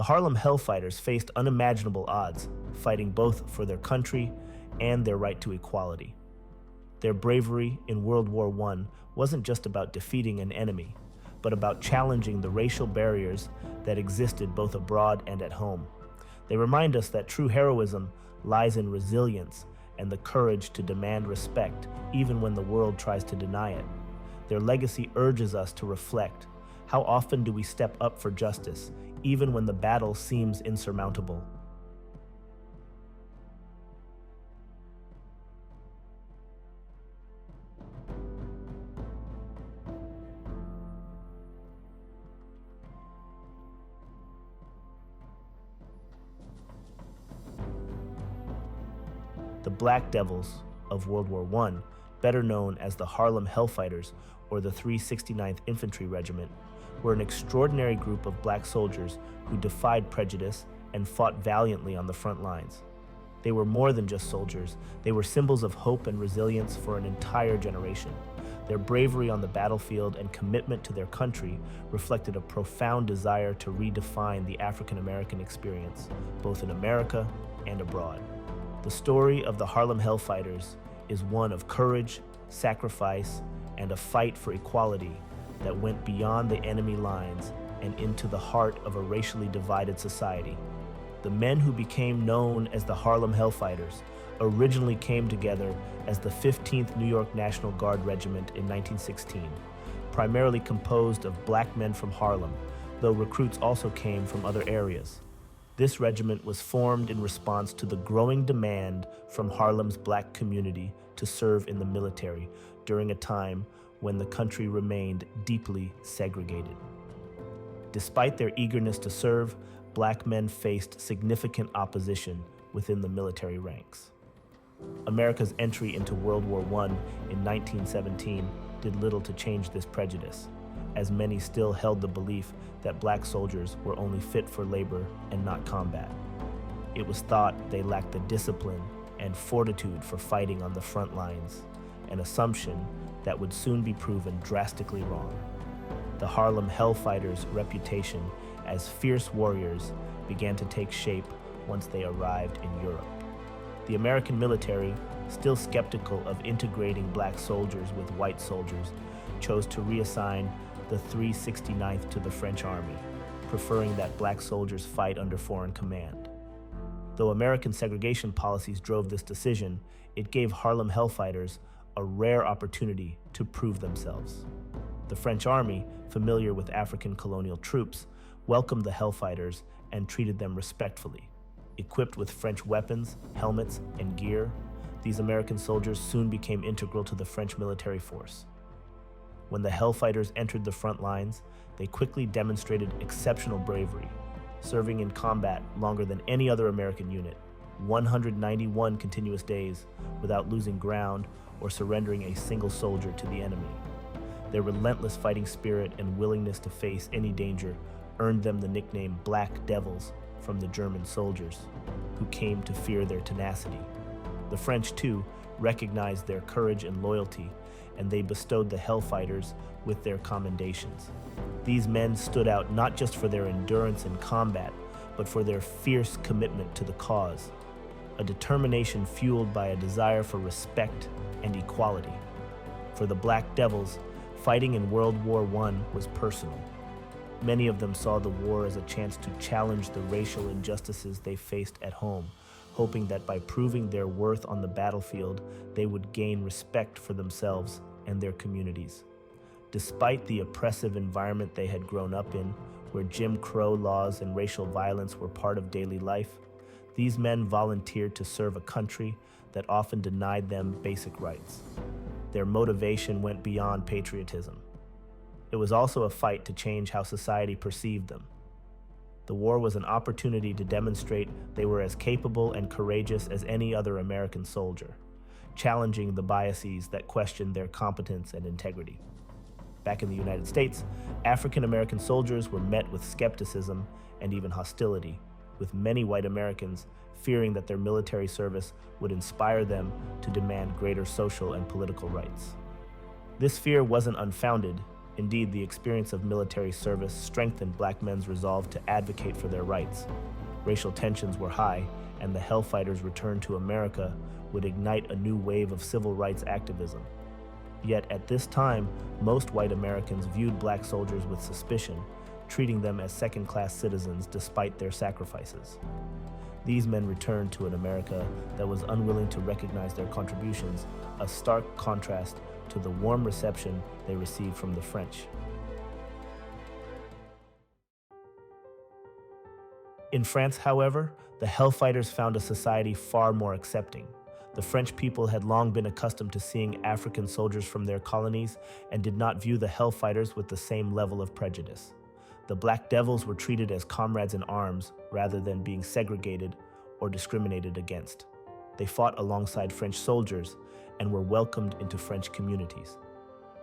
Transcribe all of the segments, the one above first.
The Harlem HellFighters faced unimaginable odds, fighting both for their country and their right to equality. Their bravery in World War I wasn't just about defeating an enemy, but about challenging the racial barriers that existed both abroad and at home. They remind us that true heroism lies in resilience and the courage to demand respect, even when the world tries to deny it. Their legacy urges us to reflect. How often do we step up for justice, even when the battle seems insurmountable? The Black Devils of World War I, better known as the Harlem HellFighters or the 369th Infantry Regiment, were an extraordinary group of black soldiers who defied prejudice and fought valiantly on the front lines. They were more than just soldiers, they were symbols of hope and resilience for an entire generation. Their bravery on the battlefield and commitment to their country reflected a profound desire to redefine the African American experience, both in America and abroad. The story of the Harlem HellFighters is one of courage, sacrifice, and a fight for equality that went beyond the enemy lines and into the heart of a racially divided society. The men who became known as the Harlem HellFighters originally came together as the 15th New York National Guard Regiment in 1916, primarily composed of black men from Harlem, though recruits also came from other areas. This regiment was formed in response to the growing demand from Harlem's black community to serve in the military during a time when the country remained deeply segregated. Despite their eagerness to serve, black men faced significant opposition within the military ranks. America's entry into World War I in 1917 did little to change this prejudice, as many still held the belief that black soldiers were only fit for labor and not combat. It was thought they lacked the discipline and fortitude for fighting on the front lines, an assumption that would soon be proven drastically wrong. The Harlem HellFighters' reputation as fierce warriors began to take shape once they arrived in Europe. The American military, still skeptical of integrating black soldiers with white soldiers, chose to reassign the 369th to the French army, preferring that black soldiers fight under foreign command. Though American segregation policies drove this decision, it gave Harlem HellFighters a rare opportunity to prove themselves. The French army, familiar with African colonial troops, welcomed the HellFighters and treated them respectfully. Equipped with French weapons, helmets, and gear, these American soldiers soon became integral to the French military force. When the HellFighters entered the front lines, they quickly demonstrated exceptional bravery, serving in combat longer than any other American unit, 191 continuous days without losing ground or surrendering a single soldier to the enemy. Their relentless fighting spirit and willingness to face any danger earned them the nickname Black Devils from the German soldiers, who came to fear their tenacity. The French, too, recognized their courage and loyalty, and they bestowed the HellFighters with their commendations. These men stood out not just for their endurance in combat, but for their fierce commitment to the cause, a determination fueled by a desire for respect and equality. For the Black Devils, fighting in World War I was personal. Many of them saw the war as a chance to challenge the racial injustices they faced at home, hoping that by proving their worth on the battlefield, they would gain respect for themselves and their communities. Despite the oppressive environment they had grown up in, where Jim Crow laws and racial violence were part of daily life, these men volunteered to serve a country that often denied them basic rights. Their motivation went beyond patriotism. It was also a fight to change how society perceived them. The war was an opportunity to demonstrate they were as capable and courageous as any other American soldier, challenging the biases that questioned their competence and integrity. Back in the United States, African American soldiers were met with skepticism and even hostility, with many white Americans fearing that their military service would inspire them to demand greater social and political rights. This fear wasn't unfounded. Indeed, the experience of military service strengthened black men's resolve to advocate for their rights. Racial tensions were high, and the Hellfighters' return to America would ignite a new wave of civil rights activism. Yet at this time, most white Americans viewed black soldiers with suspicion, treating them as second-class citizens despite their sacrifices. These men returned to an America that was unwilling to recognize their contributions, a stark contrast to the warm reception they received from the French. In France, however, the Hellfighters found a society far more accepting. The French people had long been accustomed to seeing African soldiers from their colonies and did not view the Hellfighters with the same level of prejudice. The Black Devils were treated as comrades in arms rather than being segregated or discriminated against. They fought alongside French soldiers and were welcomed into French communities.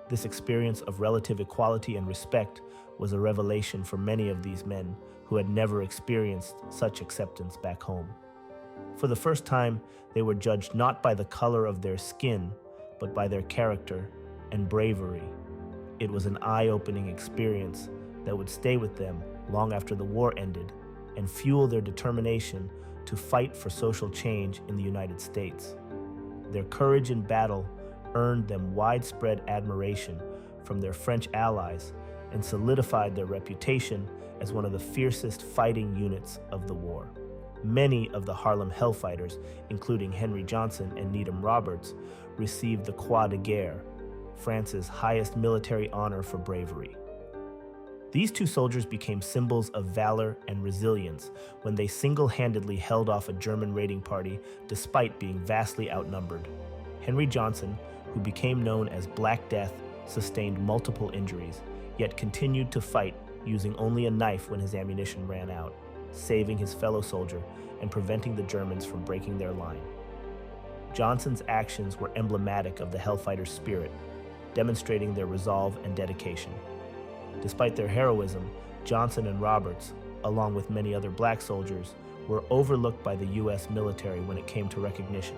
This experience of relative equality and respect was a revelation for many of these men who had never experienced such acceptance back home. For the first time, they were judged not by the color of their skin, but by their character and bravery. It was an eye-opening experience that would stay with them long after the war ended and fuel their determination to fight for social change in the United States. Their courage in battle earned them widespread admiration from their French allies and solidified their reputation as one of the fiercest fighting units of the war. Many of the Harlem HellFighters, including Henry Johnson and Needham Roberts, received the Croix de Guerre, France's highest military honor for bravery. These two soldiers became symbols of valor and resilience when they single-handedly held off a German raiding party despite being vastly outnumbered. Henry Johnson, who became known as Black Death, sustained multiple injuries, yet continued to fight using only a knife when his ammunition ran out, saving his fellow soldier and preventing the Germans from breaking their line. Johnson's actions were emblematic of the Hellfighters' spirit, demonstrating their resolve and dedication. Despite their heroism, Johnson and Roberts, along with many other black soldiers, were overlooked by the U.S. military when it came to recognition.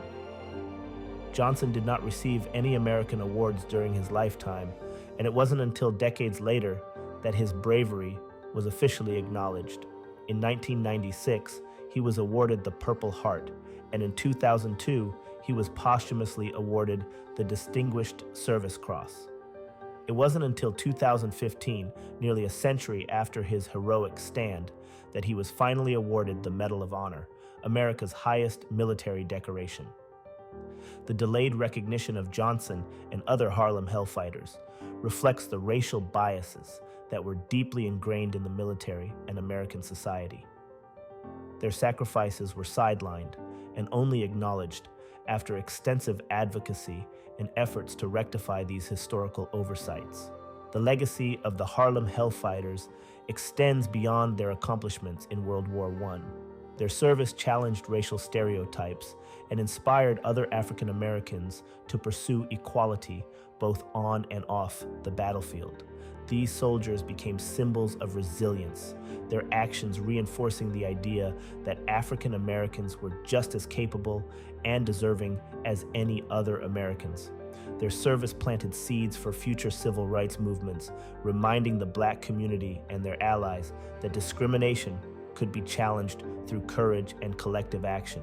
Johnson did not receive any American awards during his lifetime, and it wasn't until decades later that his bravery was officially acknowledged. In 1996, he was awarded the Purple Heart, and in 2002, he was posthumously awarded the Distinguished Service Cross. It wasn't until 2015, nearly a century after his heroic stand, that he was finally awarded the Medal of Honor, America's highest military decoration. The delayed recognition of Johnson and other Harlem HellFighters reflects the racial biases that were deeply ingrained in the military and American society. Their sacrifices were sidelined and only acknowledged after extensive advocacy and efforts to rectify these historical oversights. The legacy of the Harlem HellFighters extends beyond their accomplishments in World War I. Their service challenged racial stereotypes and inspired other African Americans to pursue equality both on and off the battlefield. These soldiers became symbols of resilience, their actions reinforcing the idea that African Americans were just as capable and deserving as any other Americans. Their service planted seeds for future civil rights movements, reminding the black community and their allies that discrimination could be challenged through courage and collective action.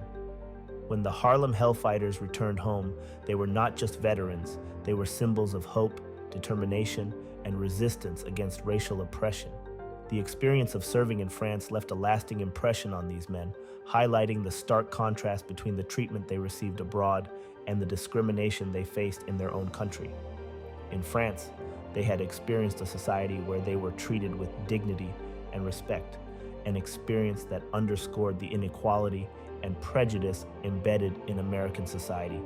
When the Harlem HellFighters returned home, they were not just veterans, they were symbols of hope, determination, and resistance against racial oppression. The experience of serving in France left a lasting impression on these men, highlighting the stark contrast between the treatment they received abroad and the discrimination they faced in their own country. In France, they had experienced a society where they were treated with dignity and respect, an experience that underscored the inequality and prejudice embedded in American society.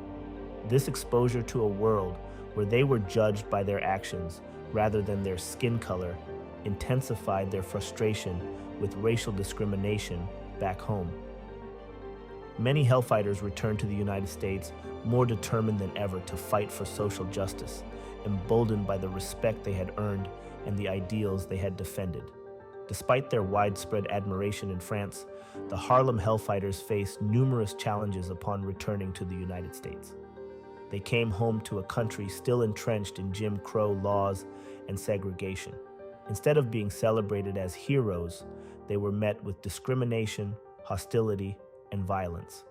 This exposure to a world where they were judged by their actions rather than their skin color intensified their frustration with racial discrimination back home. Many Hellfighters returned to the United States more determined than ever to fight for social justice, emboldened by the respect they had earned and the ideals they had defended. Despite their widespread admiration in France, the Harlem HellFighters faced numerous challenges upon returning to the United States. They came home to a country still entrenched in Jim Crow laws and segregation. Instead of being celebrated as heroes, they were met with discrimination, hostility, and violence.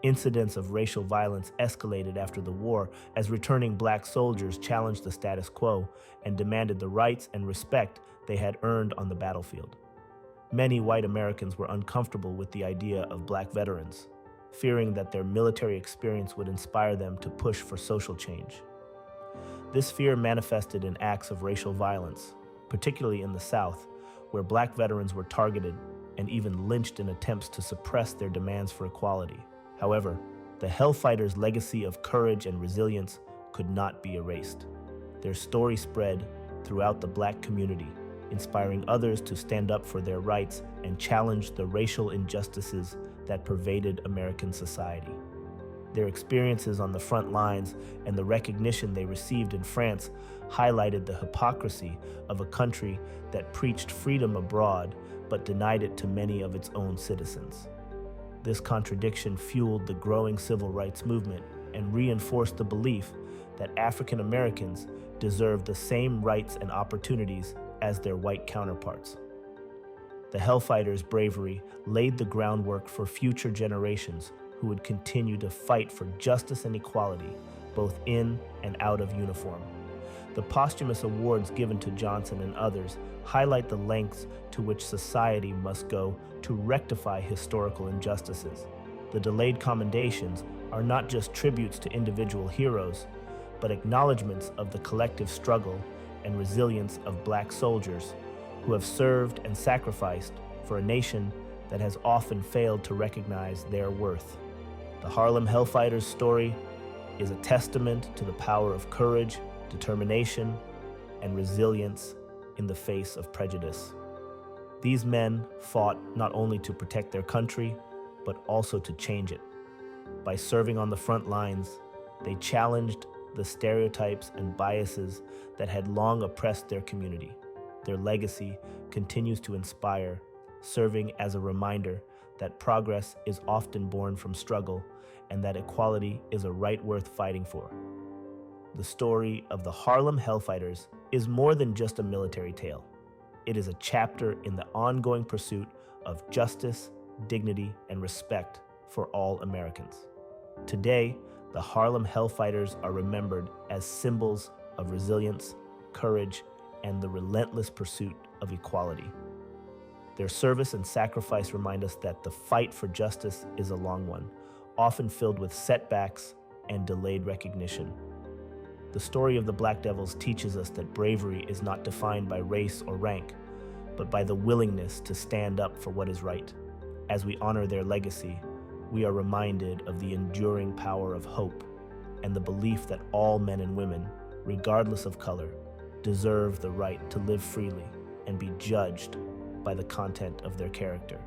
Incidents of racial violence escalated after the war as returning black soldiers challenged the status quo and demanded the rights and respect they had earned on the battlefield. Many white Americans were uncomfortable with the idea of black veterans, fearing that their military experience would inspire them to push for social change. This fear manifested in acts of racial violence, particularly in the South, where black veterans were targeted and even lynched in attempts to suppress their demands for equality. However, the HellFighters' legacy of courage and resilience could not be erased. Their story spread throughout the black community, inspiring others to stand up for their rights and challenge the racial injustices that pervaded American society. Their experiences on the front lines and the recognition they received in France highlighted the hypocrisy of a country that preached freedom abroad but denied it to many of its own citizens. This contradiction fueled the growing civil rights movement and reinforced the belief that African Americans deserve the same rights and opportunities as their white counterparts. The HellFighters' bravery laid the groundwork for future generations who would continue to fight for justice and equality, both in and out of uniform. The posthumous awards given to Johnson and others highlight the lengths to which society must go to rectify historical injustices. The delayed commendations are not just tributes to individual heroes, but acknowledgments of the collective struggle and resilience of black soldiers who have served and sacrificed for a nation that has often failed to recognize their worth. The Harlem HellFighters story is a testament to the power of courage, determination, and resilience in the face of prejudice. These men fought not only to protect their country, but also to change it. By serving on the front lines, they challenged the stereotypes and biases that had long oppressed their community. Their legacy continues to inspire, serving as a reminder that progress is often born from struggle and that equality is a right worth fighting for. The story of the Harlem HellFighters is more than just a military tale. It is a chapter in the ongoing pursuit of justice, dignity, and respect for all Americans. Today, the Harlem HellFighters are remembered as symbols of resilience, courage, and the relentless pursuit of equality. Their service and sacrifice remind us that the fight for justice is a long one, often filled with setbacks and delayed recognition. The story of the Black Devils teaches us that bravery is not defined by race or rank, but by the willingness to stand up for what is right. As we honor their legacy, we are reminded of the enduring power of hope and the belief that all men and women, regardless of color, deserve the right to live freely and be judged by the content of their character.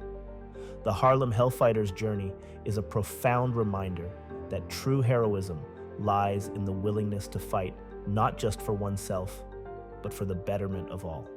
The Harlem HellFighters' journey is a profound reminder that true heroism lies in the willingness to fight not just for oneself, but for the betterment of all.